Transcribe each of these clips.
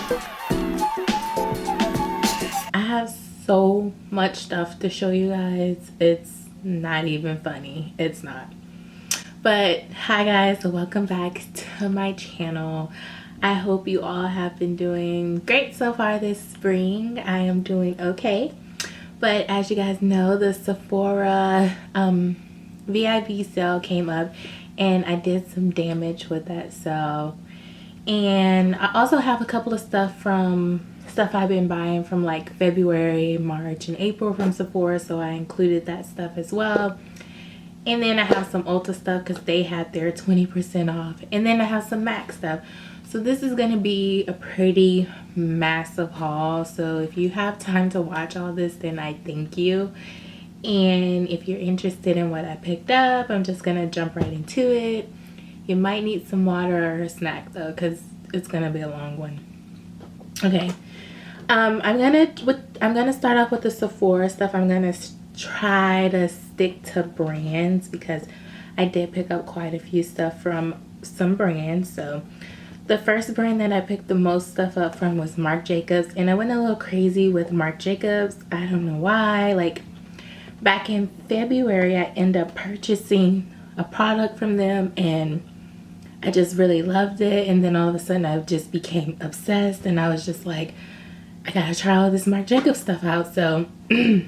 I have so much stuff to show you guys. It's not even funny. It's not. But hi guys, welcome back to my channel. I hope you all have been doing great so far this spring. I am doing okay. But as you guys know, the Sephora VIB sale came up and I did some damage with that sale. And I also have a couple of stuff I've been buying from like February, March, and April from Sephora, so I included that stuff as well. And then I have some Ulta stuff because they had their 20% off. And then I have some MAC stuff. So this is going to be a pretty massive haul. So if you have time to watch all this, then I thank you. And if you're interested in what I picked up, I'm just going to jump right into it. You might need some water or a snack though, because it's going to be a long one. Okay. I'm gonna start off with the Sephora stuff. I'm gonna try to stick to brands because I did pick up quite a few stuff from some brands. So the first brand that I picked the most stuff up from was Marc Jacobs, and I went a little crazy with Marc Jacobs. I don't know why. Like back in February, I ended up purchasing a product from them and I just really loved it, and then all of a sudden I just became obsessed, and I was just like, I gotta try all this Marc Jacobs stuff out. So I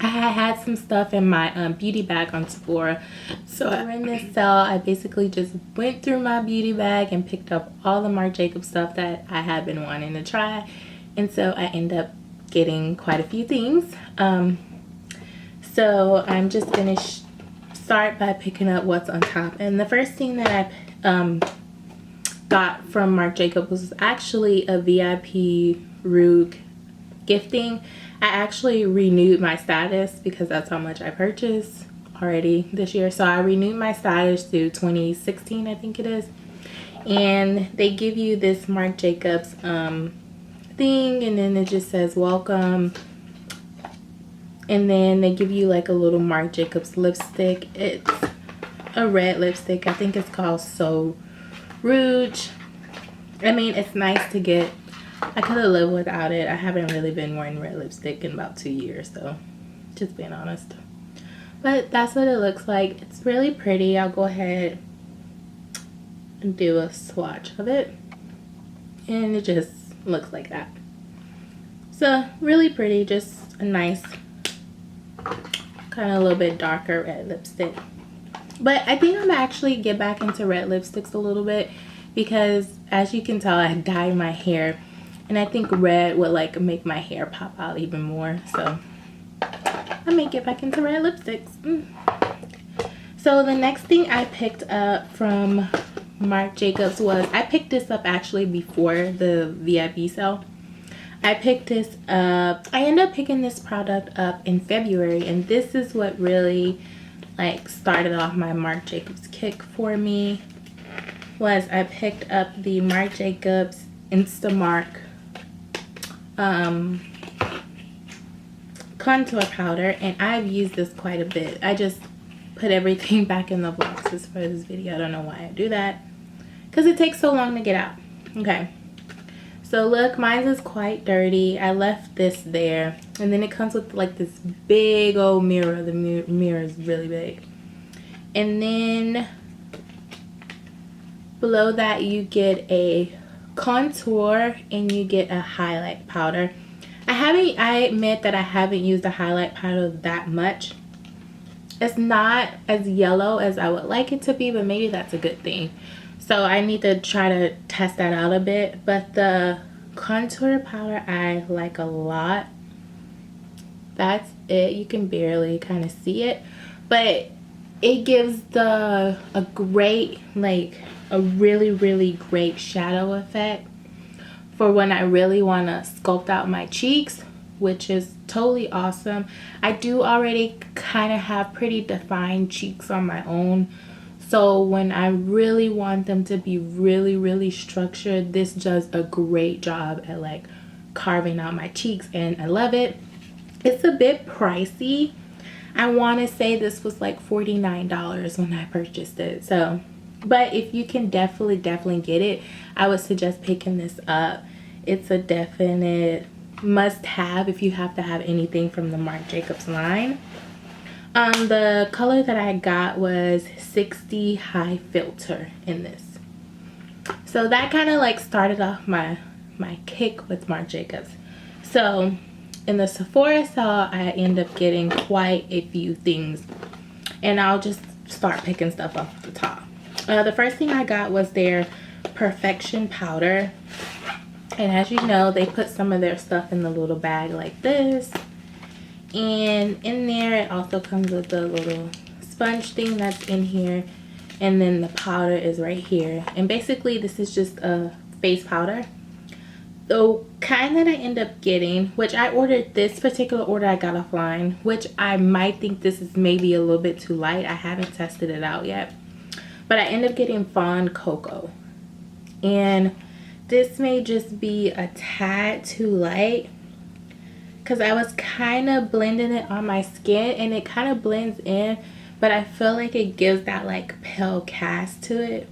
had some stuff in my beauty bag on Sephora. So during this sale, I basically just went through my beauty bag and picked up all the Marc Jacobs stuff that I had been wanting to try. And so I ended up getting quite a few things. So I'm just gonna start by picking up what's on top. And the first thing that I got from Marc Jacobs was actually a VIP Rug gifting. I actually renewed my status because that's how much I purchased already this year. So I renewed my status through 2016, I think it is. And they give you this Marc Jacobs thing, and then it just says welcome. And then they give you like a little Marc Jacobs lipstick. It's a red lipstick. I think it's called So Rouge. I mean, it's nice to get. I could have lived without it. I haven't really been wearing red lipstick in about 2 years, so just being honest. But that's what it looks like. It's really pretty. I'll go ahead and do a swatch of it. And it just looks like that. So really pretty. Just a nice, kind of a little bit darker red lipstick. But I think I'm actually get back into red lipsticks a little bit because as you can tell, I dyed my hair. And I think red would like make my hair pop out even more. So I may get back into red lipsticks. So the next thing I picked up from Marc Jacobs was, I picked this up actually before the VIB sale. I picked this up. I ended up picking this product up in February. And this is what really like started off my Marc Jacobs kick for me. Was I picked up the Marc Jacobs Instamark contour powder, and I've used this quite a bit. I just put everything back in the boxes for this video. I don't know why I do that because it takes so long to get out. Okay, so look, mine is quite dirty. I left this there, and then it comes with like this big old mirror. The mirror is really big, and then below that you get a contour and you get a highlight powder. I admit that I haven't used the highlight powder that much. It's not as yellow as I would like it to be, but maybe that's a good thing. So I need to try to test that out a bit. But the contour powder I like a lot. That's it. You can barely kind of see it, but it gives a great, like a really great shadow effect for when I really want to sculpt out my cheeks, which is totally awesome. I do already kind of have pretty defined cheeks on my own, so when I really want them to be really structured, this does a great job at like carving out my cheeks, and I love it. It's a bit pricey. I want to say this was like $49 when I purchased it. So, but if you can definitely get it, I would suggest picking this up. It's a definite must have if you have to have anything from the Marc Jacobs line. The color that I got was 60 High Filter in this. So that kind of like started off my kick with Marc Jacobs. So in the Sephora sale, I end up getting quite a few things, and I'll just start picking stuff off the top. The first thing I got was their Perfection powder, and as you know, they put some of their stuff in the little bag like this, and in there it also comes with the little sponge thing that's in here, and then the powder is right here. And basically this is just a face powder. The kind that I end up getting, which I ordered, this particular order I got offline, which I might think this is maybe a little bit too light. I haven't tested it out yet, but I end up getting Fawn Cocoa, and this may just be a tad too light because I was kind of blending it on my skin, and it kind of blends in, but I feel like it gives that like pale cast to it.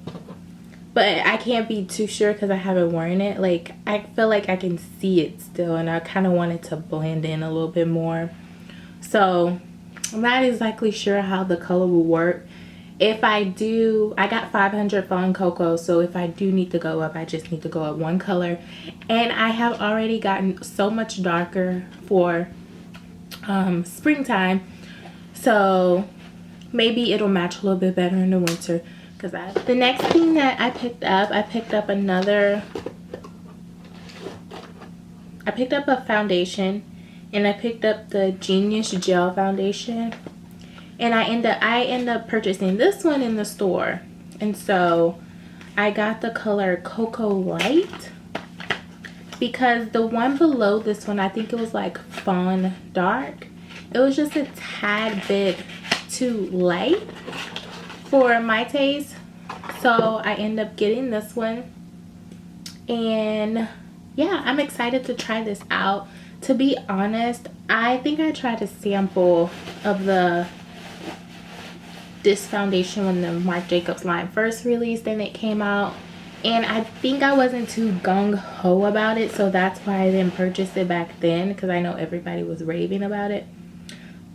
But I can't be too sure because I haven't worn it. Like, I feel like I can see it still, and I kind of want it to blend in a little bit more. So I'm not exactly sure how the color will work. If I do, I got 500 Fawn Cocoa, so if I do need to go up, I just need to go up one color. And I have already gotten so much darker for springtime, so maybe it'll match a little bit better in the winter. The next thing that I picked up a foundation, and I picked up the Genius Gel Foundation, and I end up purchasing this one in the store. And so I got the color Cocoa Light, because the one below this one, I think it was like Fawn Dark, it was just a tad bit too light for my taste. So I end up getting this one, and yeah, I'm excited to try this out. To be honest, I think I tried a sample of this foundation when the Marc Jacobs line first released and it came out, and I think I wasn't too gung-ho about it, so that's why I didn't purchase it back then, because I know everybody was raving about it.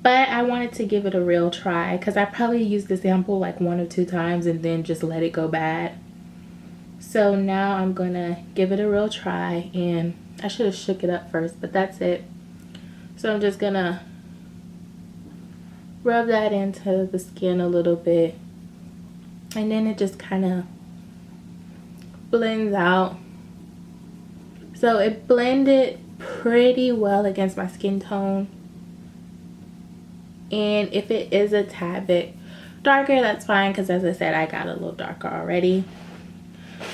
But I wanted to give it a real try, because I probably used the sample like 1 or 2 times and then just let it go bad. So now I'm gonna give it a real try, and I should have shook it up first, but that's it. So I'm just gonna rub that into the skin a little bit, and then it just kind of blends out. So it blended pretty well against my skin tone. And if it is a tad bit darker, that's fine, because as I said, I got a little darker already.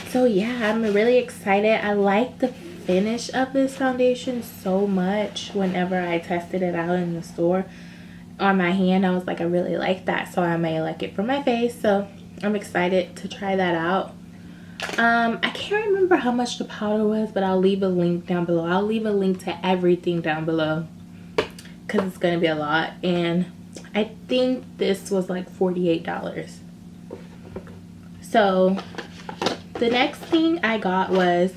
So yeah, I'm really excited. I like the finish of this foundation so much. Whenever I tested it out in the store on my hand, I was like, I really like that, so I may like it for my face. So I'm excited to try that out. I can't remember how much the powder was, but I'll leave a link down below. I'll leave a link to everything down below, because it's gonna be a lot, and I think this was like $48. So the next thing I got was,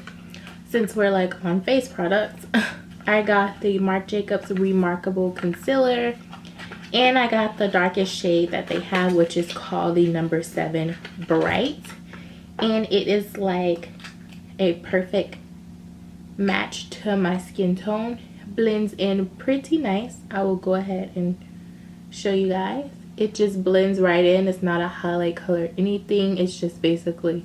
since we're like on face products, I got the Marc Jacobs Remarkable Concealer, and I got the darkest shade that they have, which is called the number 7 Bright, and it is like a perfect match to my skin tone. Blends in pretty nice. I will go ahead and show you guys. It just blends right in. It's not a highlight color or anything. It's just basically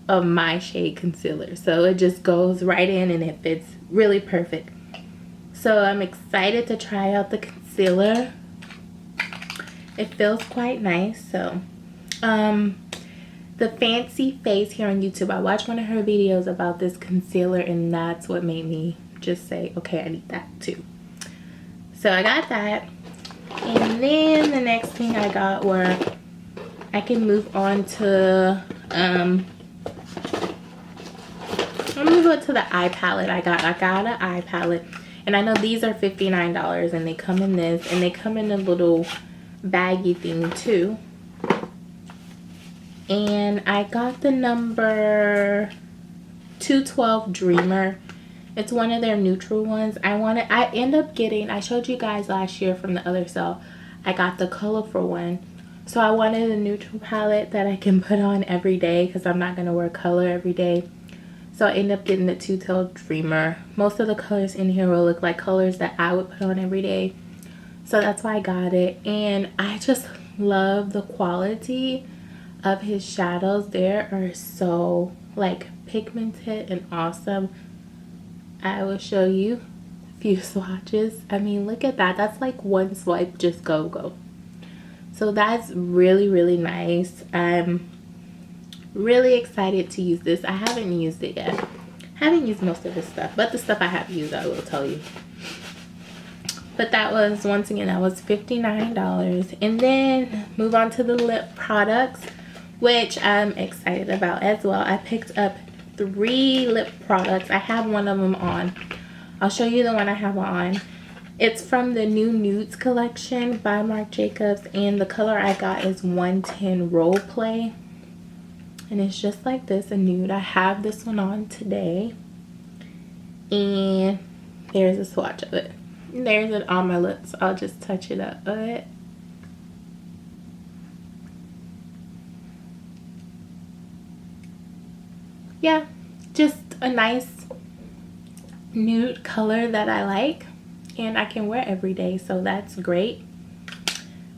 a my shade concealer, so it just goes right in and it fits really perfect. So I'm excited to try out the concealer. It feels quite nice. So the Fancy Face here on YouTube, I watched one of her videos about this concealer, and that's what made me just say, okay, I need that too. So I got that, and then the next thing I got were, I can move on to I'm gonna go to the eye palette. I got an eye palette, and I know these are $59, and they come in this, and they come in a little baggy thing too. And I got the number 212 Dreamer. It's one of their neutral ones. I end up getting, I showed you guys last year from the other sale, I got the colorful one. So I wanted a neutral palette that I can put on every day because I'm not going to wear color every day. So I ended up getting the Two-Tailed Dreamer. Most of the colors in here will look like colors that I would put on every day. So that's why I got it. And I just love the quality of his shadows. They are so like pigmented and awesome. I will show you a few swatches. I mean, look at that. That's like one swipe, just go. So that's really, really nice. I'm really excited to use this. I haven't used it yet. I haven't used most of this stuff, but the stuff I have used, I will tell you. But that was, once again, that was $59. And then move on to the lip products, which I'm excited about as well. I picked up 3 lip products. I have one of them on. I'll show you the one I have on. It's from the new Nudes collection by Marc Jacobs, and the color I got is 110 Role Play. And it's just like this, a nude. I have this one on today. And there's a swatch of it. There's it on my lips. I'll just touch it up a bit. Yeah, just a nice nude color that I like. And I can wear every day, so that's great.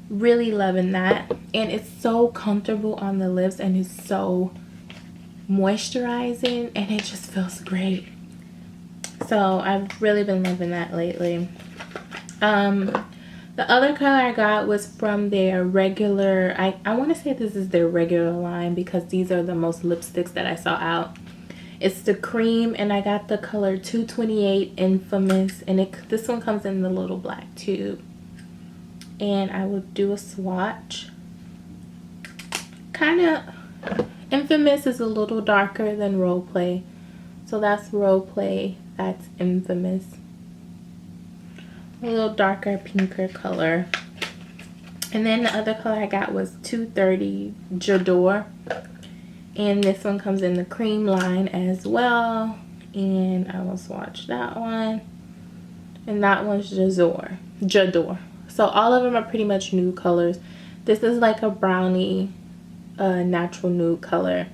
Really loving that. And it's so comfortable on the lips, and it's so moisturizing, and it just feels great. So I've really been loving that lately. The other color I got was from their regular, I want to say this is their regular line because these are the most lipsticks that I saw out. It's the cream, and I got the color 228 Infamous, and this one comes in the little black tube. And I will do a swatch. Kind of, Infamous is a little darker than Role Play. So that's Role Play, that's Infamous. A little darker, pinker color. And then the other color I got was 230 J'adore. And this one comes in the cream line as well. And I will swatch that one. And that one's J'adore. So all of them are pretty much nude colors. This is like a brownie, natural nude color.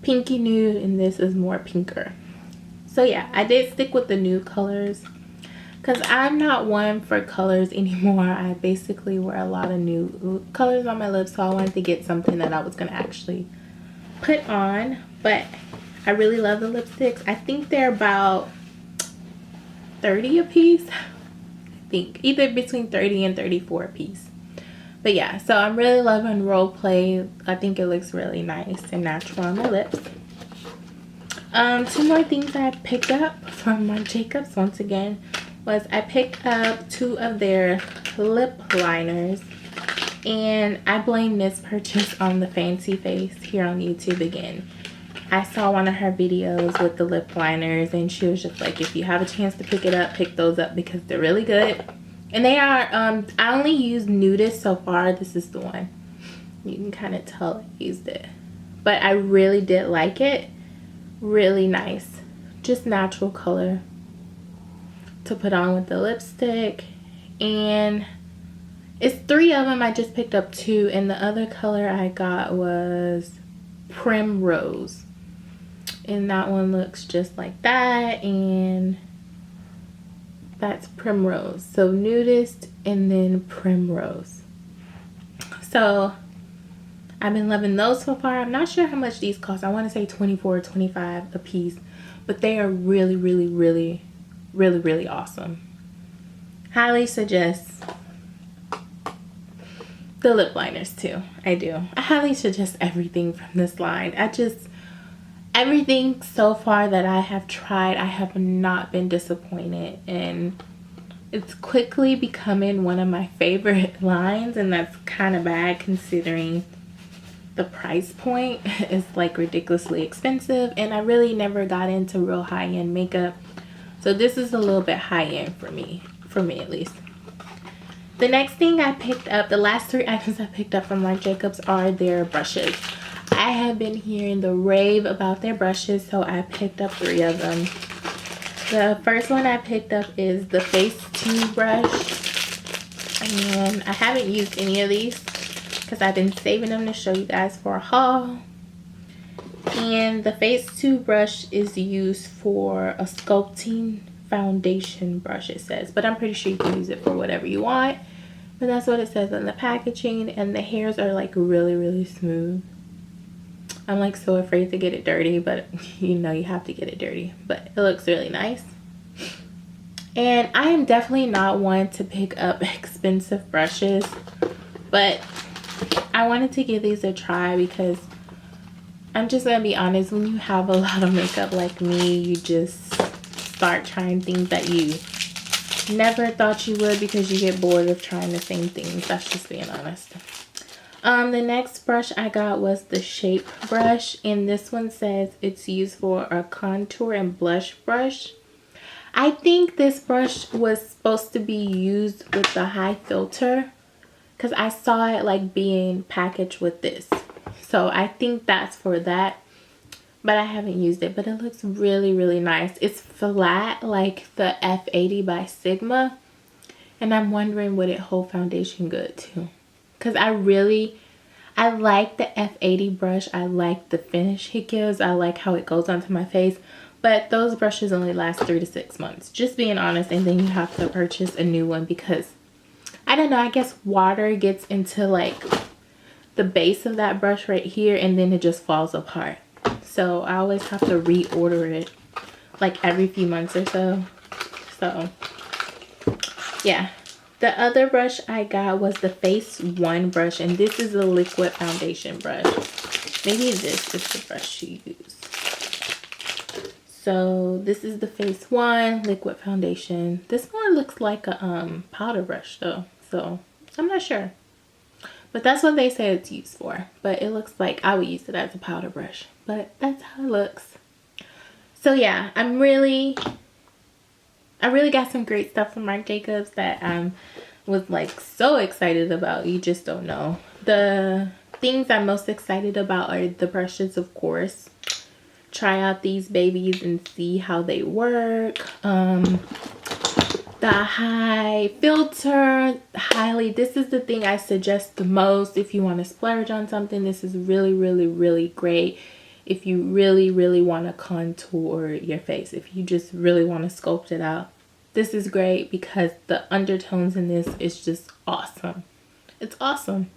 Pinky nude, and this is more pinker. So yeah, I did stick with the nude colors because I'm not one for colors anymore. I basically wear a lot of nude colors on my lips, so I wanted to get something that I was going to actually put on. But I really love the lipsticks. I think they're about 30 a piece. I think either between 30 and 34 a piece. But yeah, so I'm really loving Role Play. I think it looks really nice and natural on my lips. 2 more things I picked up from Marc Jacobs once again was I picked up 2 of their lip liners. And I blame this purchase on the Fancy Face here on YouTube again. I saw one of her videos with the lip liners, and she was just like, if you have a chance to pick it up, pick those up because they're really good. And they are, I only used Nudist so far. This is the one. You can kind of tell I used it. But I really did like it. Really nice. Just natural color to put on with the lipstick. And it's 3 of them. I just picked up 2. And the other color I got was Primrose. And that one looks just like that. And that's Primrose. So Nudist and then Primrose. So I've been loving those so far. I'm not sure how much these cost. I want to say $24 or $25 a piece. But they are really, really, really, really, really awesome. Highly suggest the lip liners too. I do. I highly suggest everything from this line. Everything so far that I have tried, I have not been disappointed, and it's quickly becoming one of my favorite lines, and that's kind of bad considering the price point is like ridiculously expensive, and I really never got into real high-end makeup, so this is a little bit high-end for me at least. The next thing I picked up, the last 3 items I picked up from Marc Jacobs are their brushes. I have been hearing the rave about their brushes, so I picked up 3 of them. The first one I picked up is the Face 2 brush. And I haven't used any of these because I've been saving them to show you guys for a haul. And the Face 2 brush is used for a sculpting foundation brush, it says. But I'm pretty sure you can use it for whatever you want. But that's what it says on the packaging. And the hairs are like really, really smooth. I'm like so afraid to get it dirty, but you know you have to get it dirty. But it looks really nice. And I am definitely not one to pick up expensive brushes, but I wanted to give these a try because I'm just gonna be honest, when you have a lot of makeup like me, you just start trying things that you never thought you would because you get bored of trying the same things. That's just being honest. The next brush I got was the Shape brush, and this one says it's used for a contour and blush brush. I think this brush was supposed to be used with the high filter because I saw it like being packaged with this. So I think that's for that, but I haven't used it. But it looks really, really nice. It's flat like the F80 by Sigma, and I'm wondering would it hold foundation good too? Because I like the F80 brush. I like the finish it gives. I like how it goes onto my face. But those brushes only last 3 to 6 months. Just being honest. And then you have to purchase a new one because, I don't know, I guess water gets into like the base of that brush right here. And then it just falls apart. So I always have to reorder it like every few months or so. So, yeah. The other brush I got was the Face 1 brush. And this is a liquid foundation brush. Maybe this is the brush you use. So this is the Face 1 liquid foundation. This one looks like a powder brush though. So I'm not sure. But that's what they say it's used for. But it looks like I would use it as a powder brush. But that's how it looks. So yeah, I really got some great stuff from Marc Jacobs that I was like so excited about. You just don't know. The things I'm most excited about are the brushes, of course. Try out these babies and see how they work. The high filter, this is the thing I suggest the most if you want to splurge on something. This is really, really, really great if you really, really want to contour your face. If you just really want to sculpt it out, this is great because the undertones in this is just awesome. It's awesome.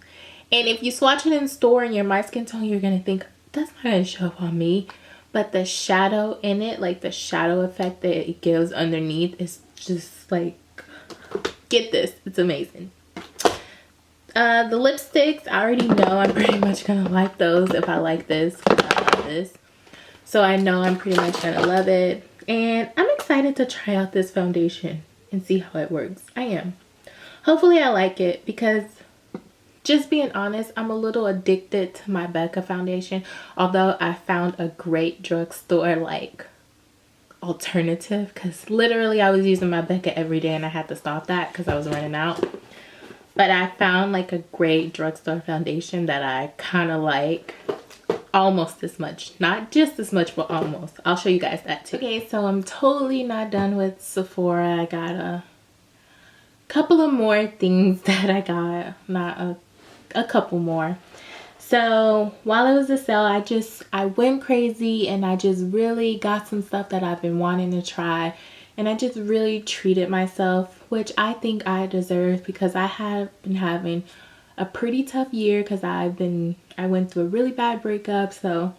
And if you swatch it in store and you're my skin tone, you're gonna think that's not gonna show up on me. But the shadow in it, like the shadow effect that it gives underneath, is just like, get this, it's amazing. The lipsticks, I already know I'm pretty much gonna like those if I like this, because I love this. So I know I'm pretty much gonna love it. And I'm excited to try out this foundation and see how it works. I am. Hopefully I like it because, just being honest, I'm a little addicted to my Becca foundation. Although I found a great drugstore like alternative, because literally I was using my Becca every day and I had to stop that because I was running out. But I found like a great drugstore foundation that I kind of like almost as much. Not just as much, but almost. I'll show you guys that too. Okay, so I'm totally not done with Sephora. I got a couple of more things that I got. Not a couple more. So while it was a sale, I went crazy and I just really got some stuff that I've been wanting to try, and I just really treated myself, which I think I deserve because I have been having a pretty tough year because I went through a really bad breakup. So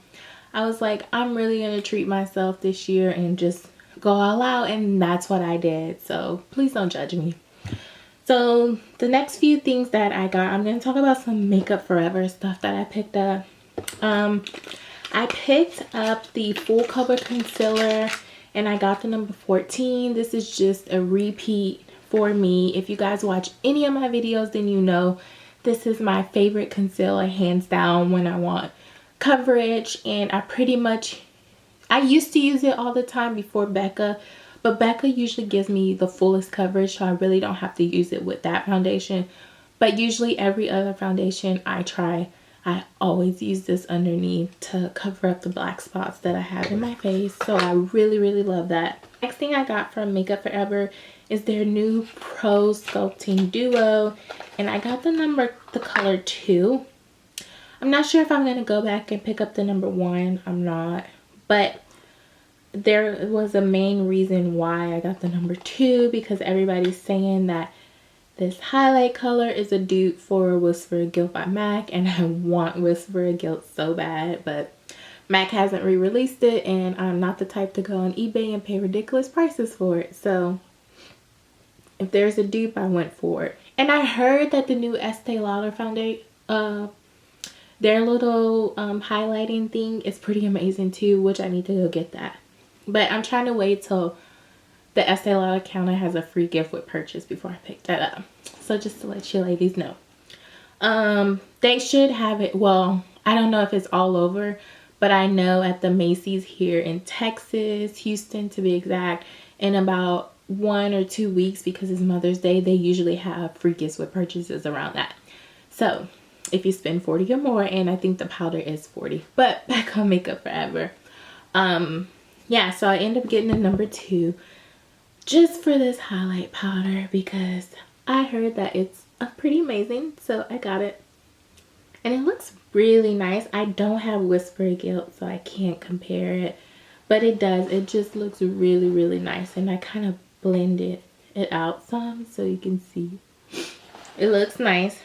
I was like, I'm really gonna treat myself this year and just go all out, and that's what I did. So please don't judge me. So the next few things that I got, I'm going to talk about some Makeup Forever stuff that I picked up. I picked up the Full Cover Concealer and I got the number 14. This is just a repeat for me. If you guys watch any of my videos, then you know this is my favorite concealer, hands down, when I want coverage. And I used to use it all the time before Becca. But Becca usually gives me the fullest coverage, so I really don't have to use it with that foundation. But usually every other foundation I try, I always use this underneath to cover up the black spots that I have in my face. So I really, really love that. Next thing I got from Makeup Forever is their new Pro Sculpting Duo, and I got the color 2. I'm not sure if I'm going to go back and pick up the number 1. I'm not, but there was a main reason why I got the number 2, because everybody's saying that this highlight color is a dupe for Whisper of Guilt by MAC, and I want Whisper of Guilt so bad, but MAC hasn't re-released it, and I'm not the type to go on eBay and pay ridiculous prices for it. So if there's a dupe, I went for it. And I heard that the new Estee Lauder foundation, their little highlighting thing is pretty amazing too, which I need to go get that. But I'm trying to wait till the Estee Lauder counter has a free gift with purchase before I pick that up. So just to let you ladies know. They should have it, well, I don't know if it's all over, but I know at the Macy's here in Texas, Houston to be exact, in about 1 or 2 weeks, because it's Mother's Day, they usually have free gifts with purchases around that. So if you spend 40 or more, and I think the powder is 40, but back on Makeup Forever. Yeah, so I end up getting the number 2 just for this highlight powder, because I heard that it's pretty amazing, so I got it. And it looks really nice. I don't have Whisper of Guilt, so I can't compare it, but it does. It just looks really, really nice, and I kind of blended it out some so you can see. It looks nice.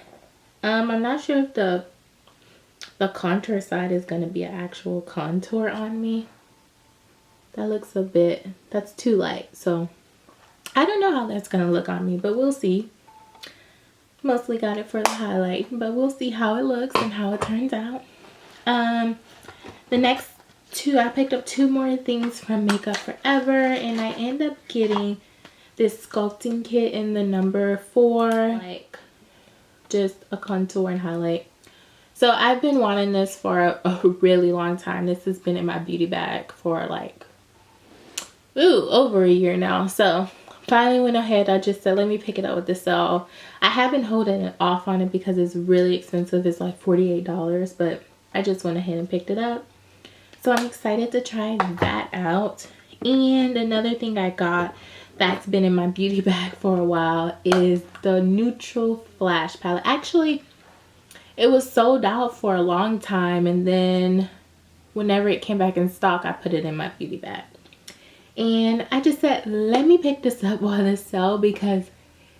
I'm not sure if the contour side is going to be an actual contour on me. That looks a bit, that's too light, so I don't know how that's going to look on me, but we'll see. Mostly got it for the highlight, but we'll see how it looks and how it turns out. The next 2, I picked up 2 more things from Makeup Forever, and I end up getting this sculpting kit in the number 4, like just a contour and highlight. So I've been wanting this for a really long time. This has been in my beauty bag for like, over a year now. So finally went ahead, I just said, let me pick it up with the sale. I have been holding it off on it because it's really expensive. It's like $48, but I just went ahead and picked it up. So I'm excited to try that out. And another thing I got that's been in my beauty bag for a while is the Neutral Flash Palette. Actually, it was sold out for a long time, and then whenever it came back in stock, I put it in my beauty bag. And I just said, let me pick this up while it's sale, because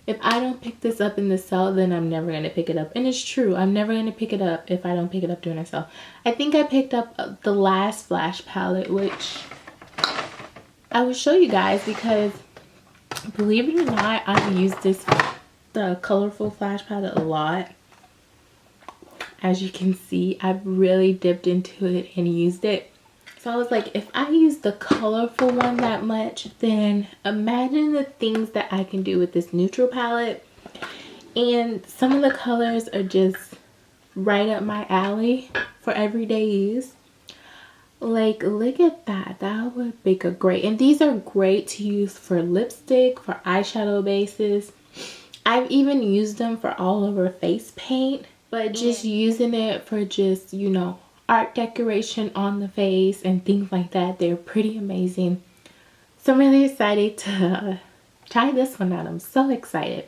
if I don't pick this up in the sale, then I'm never going to pick it up. And it's true, I'm never going to pick it up if I don't pick it up during a sale. I think I picked up the last Flash palette, which I will show you guys, because believe it or not, I've used the colorful Flash palette a lot. As you can see, I've really dipped into it and used it. So I was like, if I use the colorful one that much, then imagine the things that I can do with this neutral palette. And some of the colors are just right up my alley for everyday use. Like, look at that. That would make a great, and these are great to use for lipstick, for eyeshadow bases. I've even used them for all over face paint, but just using it for just, you know, art decoration on the face and things like that, they're pretty amazing. So I'm really excited to try this one out. I'm so excited.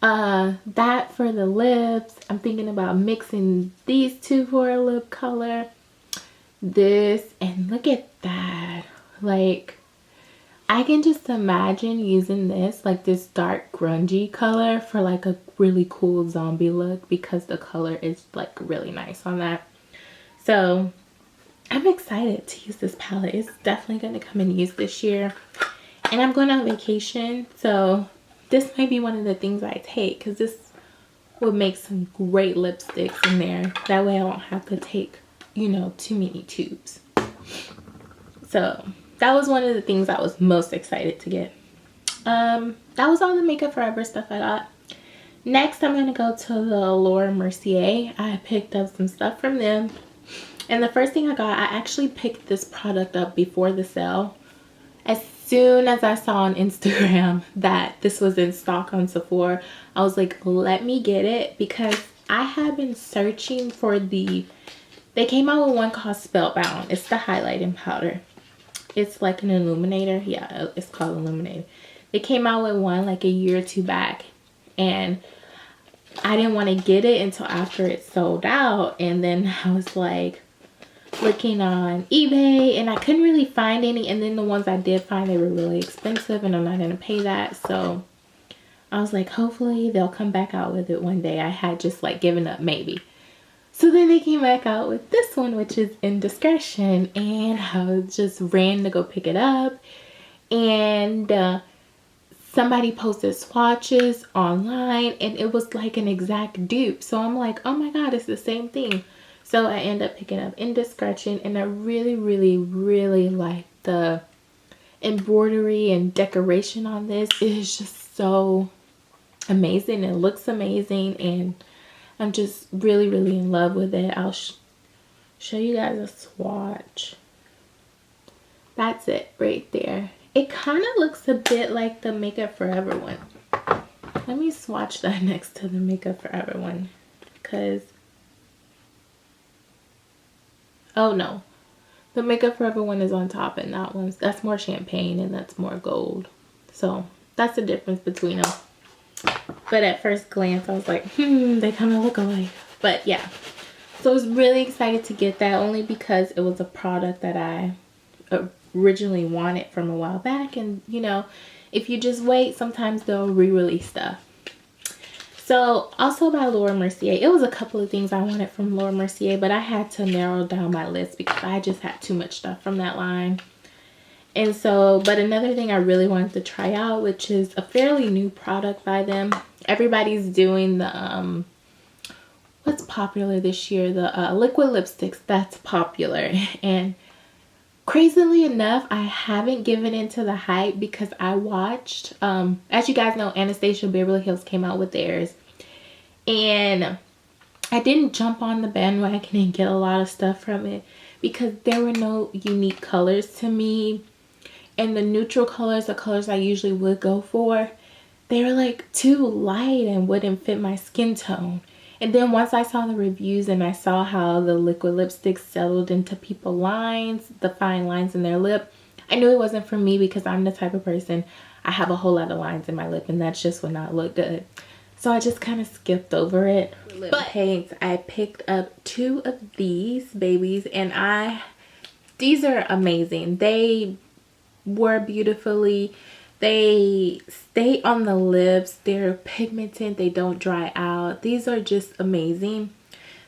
That for the lips, I'm thinking about mixing these two for a lip color. This, and look at that. Like, I can just imagine using this, like this dark grungy color, for like a really cool zombie look, because the color is like really nice on that. So I'm excited to use this palette. It's definitely going to come in use this year. And I'm going on vacation, so this might be one of the things I take, because this would make some great lipsticks in there. That way I won't have to take, you know, too many tubes. So that was one of the things I was most excited to get. That was all the Makeup Forever stuff I got. Next, I'm going to go to the Laura Mercier. I picked up some stuff from them. And the first thing I got, I actually picked this product up before the sale. As soon as I saw on Instagram that this was in stock on Sephora, I was like, let me get it, because I have been searching for they came out with one called Spellbound. It's the highlighting powder. It's like an illuminator. Yeah, it's called illuminator. They came out with one like a year or two back, and I didn't want to get it until after it sold out. And then I was like looking on eBay, and I couldn't really find any. And then the ones I did find, they were really expensive, and I'm not going to pay that. So I was like, hopefully they'll come back out with it one day. I had just like given up maybe. So then they came back out with this one, which is Indiscretion, and I just ran to go pick it up. And somebody posted swatches online, and it was like an exact dupe. So I'm like, oh my god, it's the same thing. So I end up picking up Indiscretion, and I really, really, really like the embroidery and decoration on this. It is just so amazing. It looks amazing, and I'm just really, really in love with it. I'll show you guys a swatch. That's it right there. It kind of looks a bit like the Makeup Forever one. Let me swatch that next to the Makeup Forever one, because oh no, the Makeup Forever one is on top, and that's more champagne and that's more gold. So that's the difference between them. But at first glance, I was like, they kind of look alike. But yeah, so I was really excited to get that, only because it was a product that I originally wanted from a while back. And you know, if you just wait, sometimes they'll re-release stuff. So also by Laura Mercier, it was a couple of things I wanted from Laura Mercier, but I had to narrow down my list because I just had too much stuff from that line. And so, but another thing I really wanted to try out, which is a fairly new product by them. Everybody's doing the what's popular this year, the liquid lipsticks. That's popular, and crazily enough, I haven't given into the hype because I watched as you guys know, Anastasia Beverly Hills came out with theirs, and I didn't jump on the bandwagon and get a lot of stuff from it because there were no unique colors to me. And the neutral colors, the colors I usually would go for, they were like too light and wouldn't fit my skin tone. And then once I saw the reviews and I saw how the liquid lipsticks settled into people's lines, the fine lines in their lip, I knew it wasn't for me because I'm the type of person, I have a whole lot of lines in my lip, and that's just would not look good. So I just kind of skipped over it. Lip paints, I picked up 2 of these babies, and these are amazing. They wear beautifully, they stay on the lips, they're pigmented, they don't dry out. These are just amazing.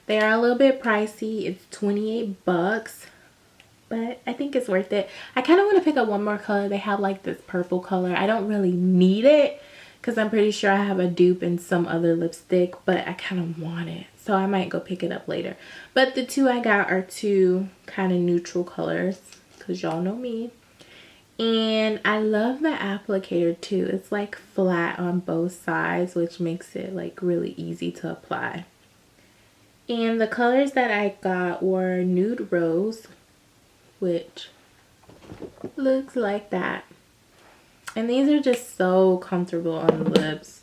They are a little bit pricey. It's 28 bucks, but I think it's worth it. I kind of want to pick up one more color. They have like this purple color. I don't really need it because I'm pretty sure I have a dupe in some other lipstick, but I kind of want it, so I might go pick it up later. But the 2 I got are 2 kind of neutral colors because y'all know me. And I love the applicator too. It's like flat on both sides, which makes it like really easy to apply. And the colors that I got were Nude Rose, which looks like that. And these are just so comfortable on the lips.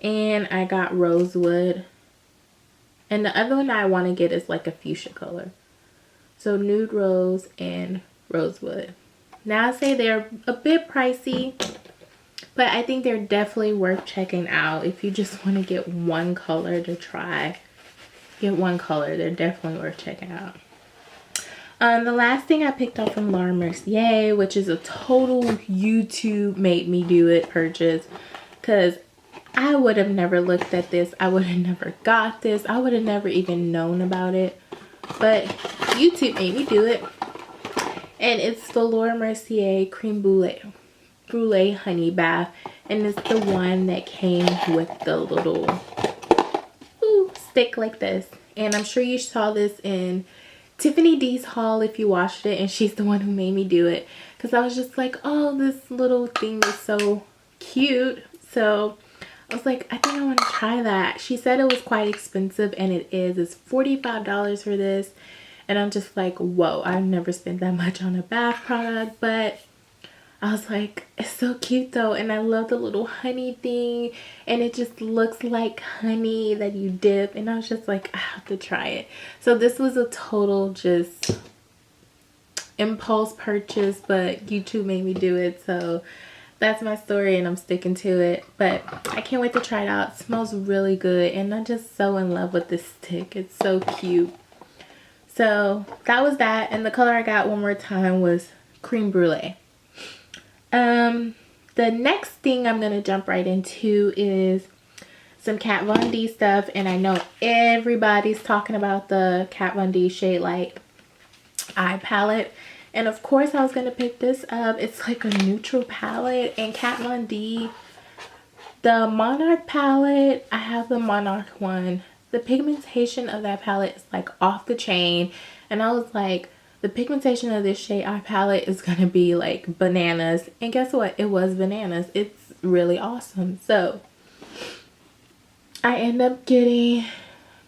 And I got Rosewood. And the other one I want to get is like a fuchsia color. So Nude Rose and Rosewood. Now I say they're a bit pricey, but I think they're definitely worth checking out. If you just want to get one color to try, get one color. They're definitely worth checking out. The last thing I picked up from Laura Mercier, which is a total YouTube made me do it purchase, because I would have never looked at this. I would have never got this. I would have never even known about it, but YouTube made me do it. And it's the Laura Mercier Cream Brulee Honey Bath. And it's the one that came with the little stick like this. And I'm sure you saw this in Tiffany D's haul if you watched it. And she's the one who made me do it. Because I was just like, oh, this little thing is so cute. So I was like, I think I want to try that. She said it was quite expensive, and it is. It's $45 for this. And I'm just like, whoa, I've never spent that much on a bath product. But I was like, it's so cute though. And I love the little honey thing. And it just looks like honey that you dip. And I was just like, I have to try it. So this was a total just impulse purchase, but YouTube made me do it, so that's my story and I'm sticking to it. But I can't wait to try it out. It smells really good and I'm just so in love with this stick. It's so cute. So that was that, and the color I got one more time was Cream Brulee. The next thing I'm gonna jump right into is some Kat Von D stuff, and I know everybody's talking about the Kat Von D Shade Light eye palette, and of course I was gonna pick this up. It's like a neutral palette, and Kat Von D, the Monarch palette, I have the Monarch one. The pigmentation of that palette is like off the chain, and I was like, the pigmentation of this shade eye palette is gonna be like bananas, and guess what? It was bananas. It's really awesome. So I end up getting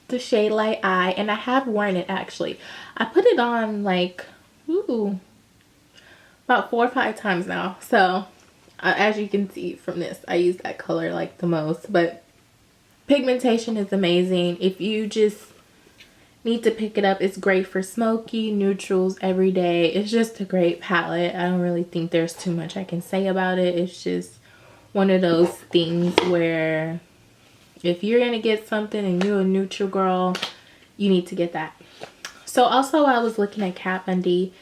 the shade Light Eye, and I have worn it actually. I put it on like about 4 or 5 times now. So as you can see from this, I use that color like the most. But pigmentation is amazing. If you just need to pick it up, it's great for smoky neutrals every day. It's just a great palette. I don't really think there's too much I can say about it. It's just one of those things where if you're gonna get something and you're a neutral girl, you need to get that. So also, I was looking at Kat Von D.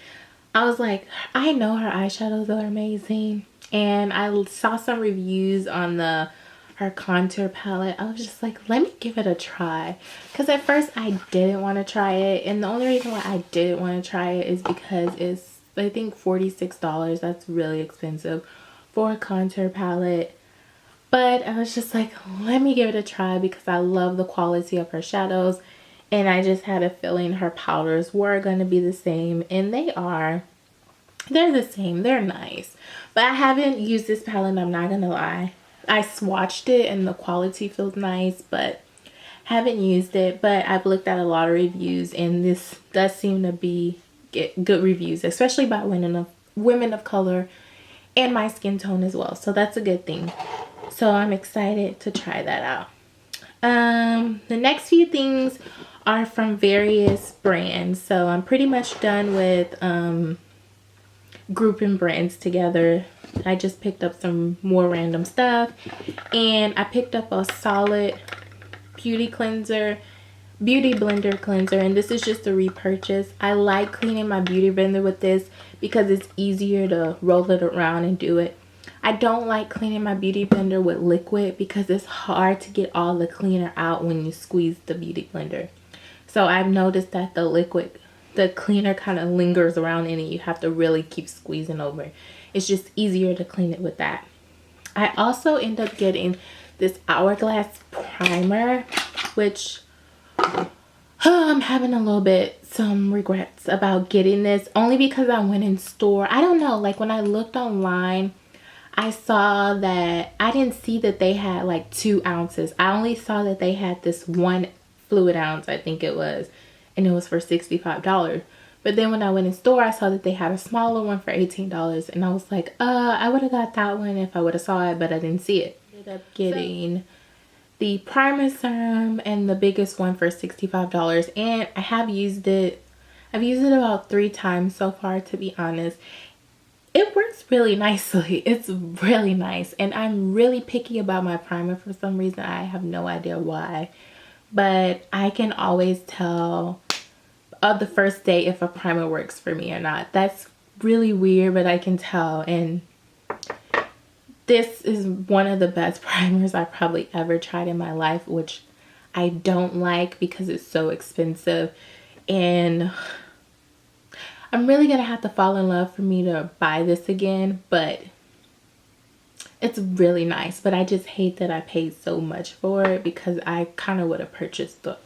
I was like, I know her eyeshadows are amazing, and I saw some reviews on her contour palette. I was just like, let me give it a try, because at first I didn't want to try it, and the only reason why I didn't want to try it is because it's, I think, $46. That's really expensive for a contour palette. But I was just like, let me give it a try, because I love the quality of her shadows, and I just had a feeling her powders were going to be the same, and they are. They're the same. They're nice. But I haven't used this palette, I'm not going to lie. I swatched it and the quality feels nice, but haven't used it. But I've looked at a lot of reviews, and this does seem to get good reviews, especially by women of color and my skin tone as well. So that's a good thing. So I'm excited to try that out. The next few things are from various brands. So I'm pretty much done with grouping brands together. I just picked up some more random stuff, and I picked up a solid beauty blender cleanser, and this is just a repurchase. I like cleaning my beauty blender with this because it's easier to roll it around and do it. I don't like cleaning my beauty blender with liquid because it's hard to get all the cleaner out when you squeeze the beauty blender. So I've noticed that the cleaner kind of lingers around in it. You have to really keep squeezing over. It's just easier to clean it with that. I also end up getting this Hourglass primer, which I'm having a little bit some regrets about getting this, only because I went in store. I don't know, like when I looked online, I saw that I didn't see that they had like 2 ounces. I only saw that they had this 1 fluid ounce, I think it was, and it was for $65. But then when I went in store, I saw that they had a smaller one for $18, and I was like, I would have got that one if I would have saw it, but I didn't see it. I ended up getting the primer serum and the biggest one for $65, and I have used it. I've used it about 3 times so far, to be honest. It works really nicely. It's really nice, and I'm really picky about my primer for some reason. I have no idea why, but I can always tell the first day if a primer works for me or not. That's really weird, but I can tell, and this is one of the best primers I've probably ever tried in my life, which I don't like because it's so expensive, and I'm really gonna have to fall in love for me to buy this again. But it's really nice, but I just hate that I paid so much for it, because I kind of would have purchased the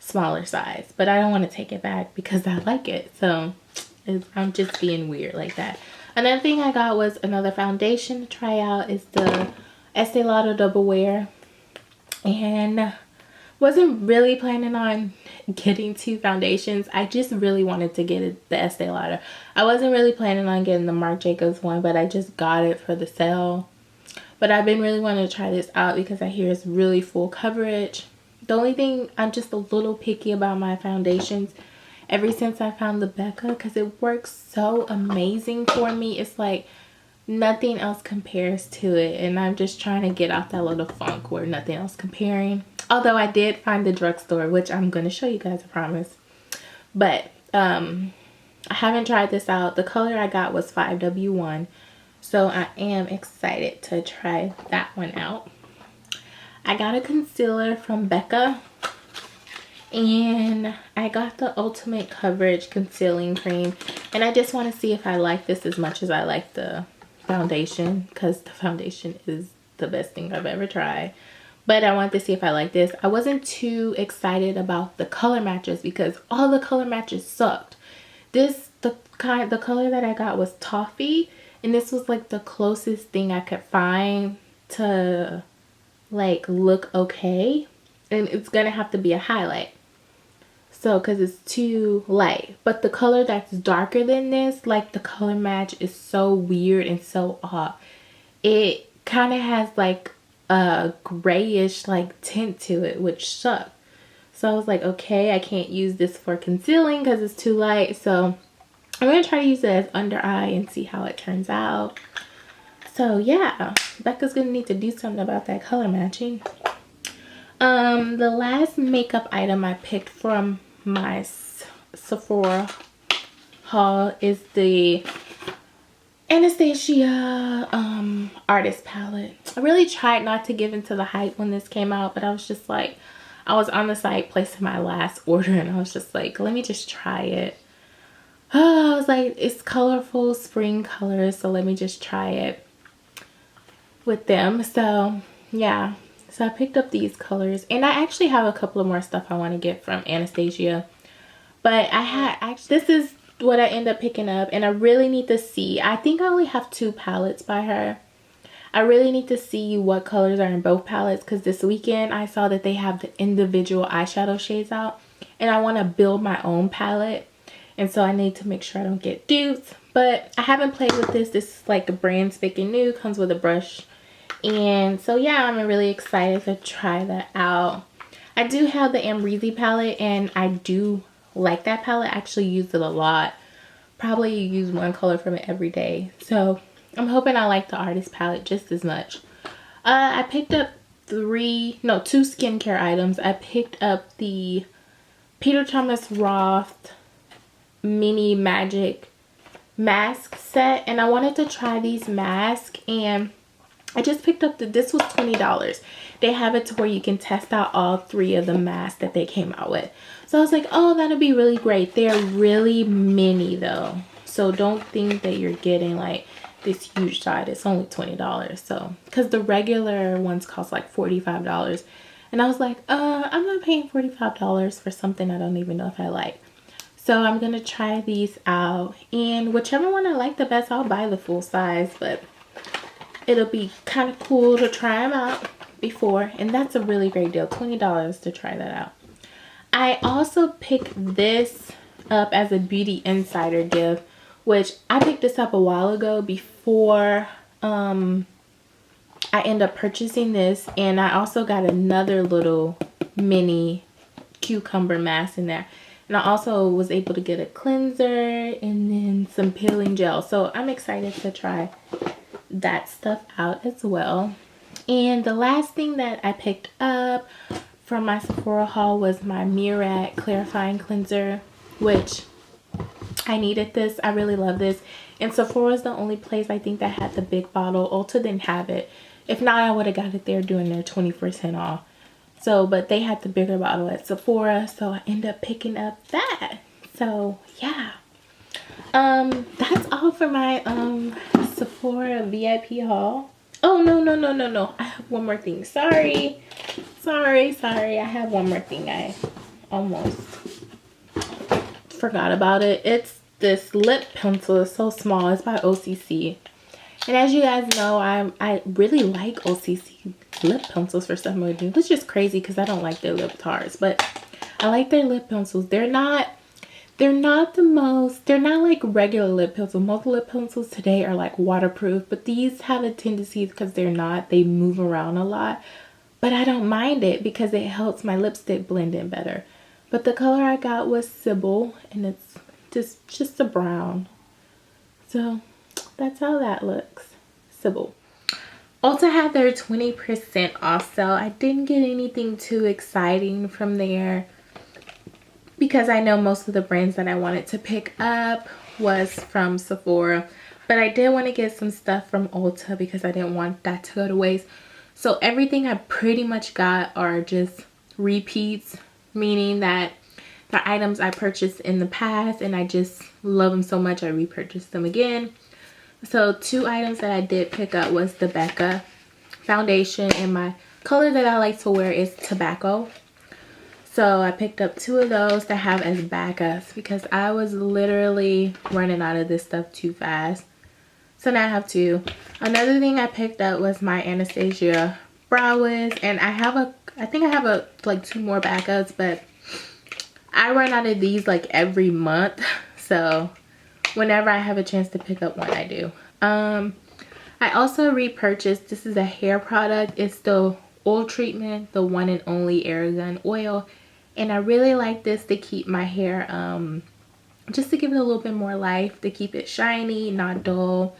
smaller size, but I don't want to take it back because I like it. So I'm just being weird like that. Another thing I got was another foundation to try out. Is the Estee Lauder Double Wear, and wasn't really planning on getting 2 foundations. I just really wanted to get the Estee Lauder. I wasn't really planning on getting the Marc Jacobs one, but I just got it for the sale. But I've been really wanting to try this out because I hear it's really full coverage. The only thing, I'm just a little picky about my foundations, ever since I found the Becca, because it works so amazing for me. It's like nothing else compares to it, and I'm just trying to get out that little funk where nothing else comparing. Although I did find the drugstore, which I'm going to show you guys, I promise. But I haven't tried this out. The color I got was 5W1, so I am excited to try that one out. I got a concealer from Becca, and I got the Ultimate Coverage Concealing Cream, and I just want to see if I like this as much as I like the foundation, because the foundation is the best thing I've ever tried. But I wanted to see if I like this. I wasn't too excited about the color matches because all the color matches sucked. The color that I got was toffee, and this was like the closest thing I could find to like look okay, and it's gonna have to be a highlight, so because it's too light. But the color that's darker than this, like the color match is so weird and so off. It kind of has like a grayish like tint to it, which sucked. So I was like, okay, I can't use this for concealing because it's too light, so I'm gonna try to use it as under eye and see how it turns out. So yeah, Becca's gonna need to do something about that color matching. The last makeup item I picked from my Sephora haul is the Anastasia artist palette. I really tried not to give into the hype when this came out, but I was just like, I was on the site placing my last order, and I was just like, let me just try it. I was like, it's colorful spring colors, so let me just try it with them. So yeah, so I picked up these colors, and I actually have a couple of more stuff I want to get from Anastasia, but this is what I end up picking up, and I really need to see. I think I only have 2 palettes by her. I really need to see what colors are in both palettes, because this weekend I saw that they have the individual eyeshadow shades out, and I want to build my own palette, and so I need to make sure I don't get duped. But I haven't played with this. This is like a brand spanking new, comes with a brush, and so yeah, I'm really excited to try that out. I do have the Amrezy palette, and I do like that palette. I actually use it a lot. Probably use one color from it every day, so I'm hoping I like the artist palette just as much. I picked up 2 skincare items. I picked up the Peter Thomas Roth Mini Magic mask set, and I wanted to try these masks, and I just picked up this was $20. They have it to where you can test out all 3 of the masks that they came out with. So I was like, oh, that'll be really great. They're really mini though, so don't think that you're getting like this huge side. It's only $20. So because the regular ones cost like $45, and I was like, I'm not paying $45 for something I don't even know if I like. So I'm gonna try these out, and whichever one I like the best, I'll buy the full size, but it'll be kind of cool to try them out before, and that's a really great deal, $20 to try that out. I also picked this up as a Beauty Insider gift, which I picked this up a while ago before I end up purchasing this, and I also got another little mini cucumber mask in there, and I also was able to get a cleanser and then some peeling gel, so I'm excited to try that stuff out as well. And the last thing that I picked up from my Sephora haul was my Murad clarifying cleanser, which I needed this. I really love this, and Sephora is the only place I think that had the big bottle. Ulta didn't have it. If not, I would have got it there doing their 20% off. So but they had the bigger bottle at Sephora, so I ended up picking up that. So yeah, that's all for my Sephora VIP haul. Oh no, I have one more thing. Sorry, I have one more thing. I almost forgot about it. It's this lip pencil. It's so small. It's by OCC, and as you guys know, I really like OCC lip pencils for some reason. It's just crazy because I don't like their lip tarts, but I like their lip pencils. They're not like regular lip pencils. Most lip pencils today are like waterproof, but these have a tendency, because they move around a lot, but I don't mind it because it helps my lipstick blend in better. But the color I got was Sybil, and it's just a brown. So that's how that looks. Sybil. Ulta had their 20% off sale. I didn't get anything too exciting from there because I know most of the brands that I wanted to pick up was from Sephora. But I did want to get some stuff from Ulta because I didn't want that to go to waste. So everything I pretty much got are just repeats, meaning that the items I purchased in the past and I just love them so much I repurchased them again. So 2 items that I did pick up was the Becca foundation, and my color that I like to wear is tobacco. So I picked up 2 of those to have as backups because I was literally running out of this stuff too fast. So now I have 2. Another thing I picked up was my Anastasia brow wigs, and I think I have like 2 more backups, but I run out of these like every month. So whenever I have a chance to pick up one, I do. I also repurchased, this is a hair product. It's the oil treatment, the one and only Aragon oil. And I really like this to keep my hair, just to give it a little bit more life, to keep it shiny, not dull.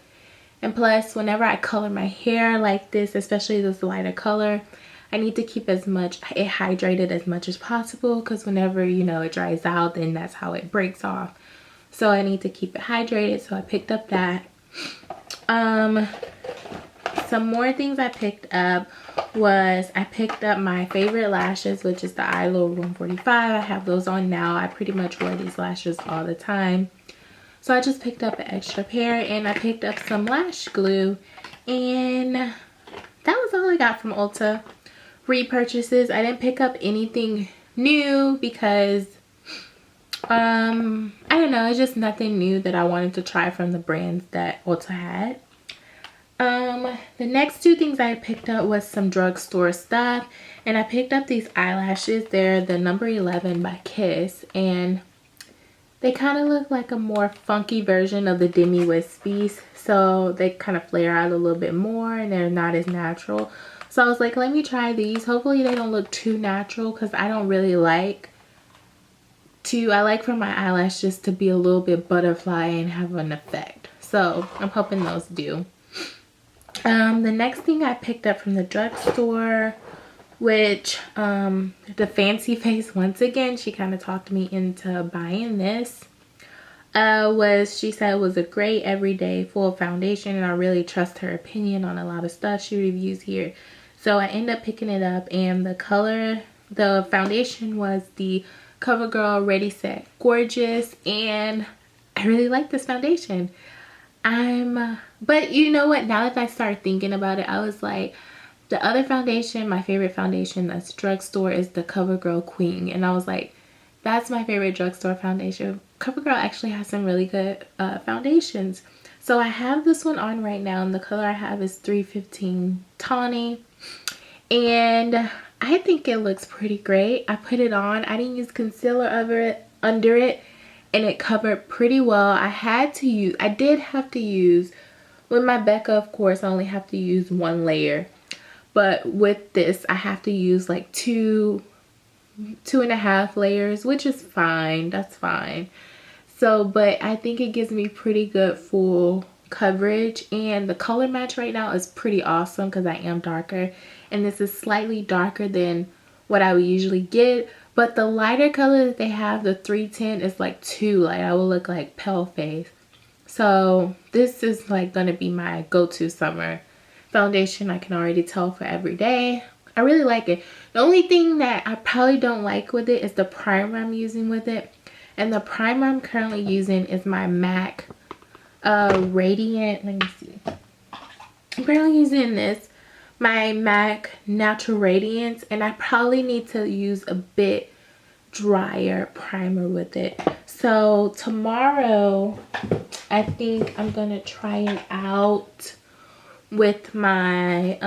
And plus, whenever I color my hair like this, especially this lighter color, I need to keep it hydrated as much as possible, because whenever, you know, it dries out, then that's how it breaks off. So I need to keep it hydrated, so I picked up that. Some more things I picked up was I picked up my favorite lashes, which is the ILO 145. I have those on now. I pretty much wear these lashes all the time. So I just picked up an extra pair, and I picked up some lash glue, and that was all I got from Ulta. Repurchases, I didn't pick up anything new because I don't know, it's just nothing new that I wanted to try from the brands that Ulta had. The next 2 things I picked up was some drugstore stuff, and I picked up these eyelashes. They're the number 11 by Kiss, and they kind of look like a more funky version of the Demi Wispies, so they kind of flare out a little bit more and they're not as natural. So I was like, let me try these. Hopefully they don't look too natural, because I don't really like I like for my eyelashes to be a little bit butterfly and have an effect. So I'm hoping those do. The next thing I picked up from the drugstore, which the Fancy Face, once again, she kind of talked me into buying this, she said it was a great everyday full foundation, and I really trust her opinion on a lot of stuff she reviews here. So I ended up picking it up, and the foundation was the CoverGirl Ready Set Gorgeous, and I really like this foundation. But you know what, now that I started thinking about it, I was like, the other foundation, my favorite foundation that's drugstore, is the CoverGirl Queen, and I was like, that's my favorite drugstore foundation. CoverGirl actually has some really good foundations. So I have this one on right now, and the color I have is 315 Tawny, and I think it looks pretty great. I put it on. I didn't use concealer under it, and it covered pretty well. I did have to use, with my Becca, of course, I only have to use 1 layer. But with this, I have to use like 2.5 layers, which is fine. That's fine. So, but I think it gives me pretty good full coverage, and the color match right now is pretty awesome because I am darker, and this is slightly darker than what I would usually get. But the lighter color that they have, the 310, is like too light. I will look like pale face. So this is like gonna be my go-to summer foundation. I can already tell for every day. I really like it. The only thing that I probably don't like with it is the primer I'm using with it. And the primer I'm currently using is my MAC Radiant. Let me see. I'm currently using this, my MAC Natural Radiance, and I probably need to use a bit drier primer with it. So tomorrow, I think I'm gonna try it out with my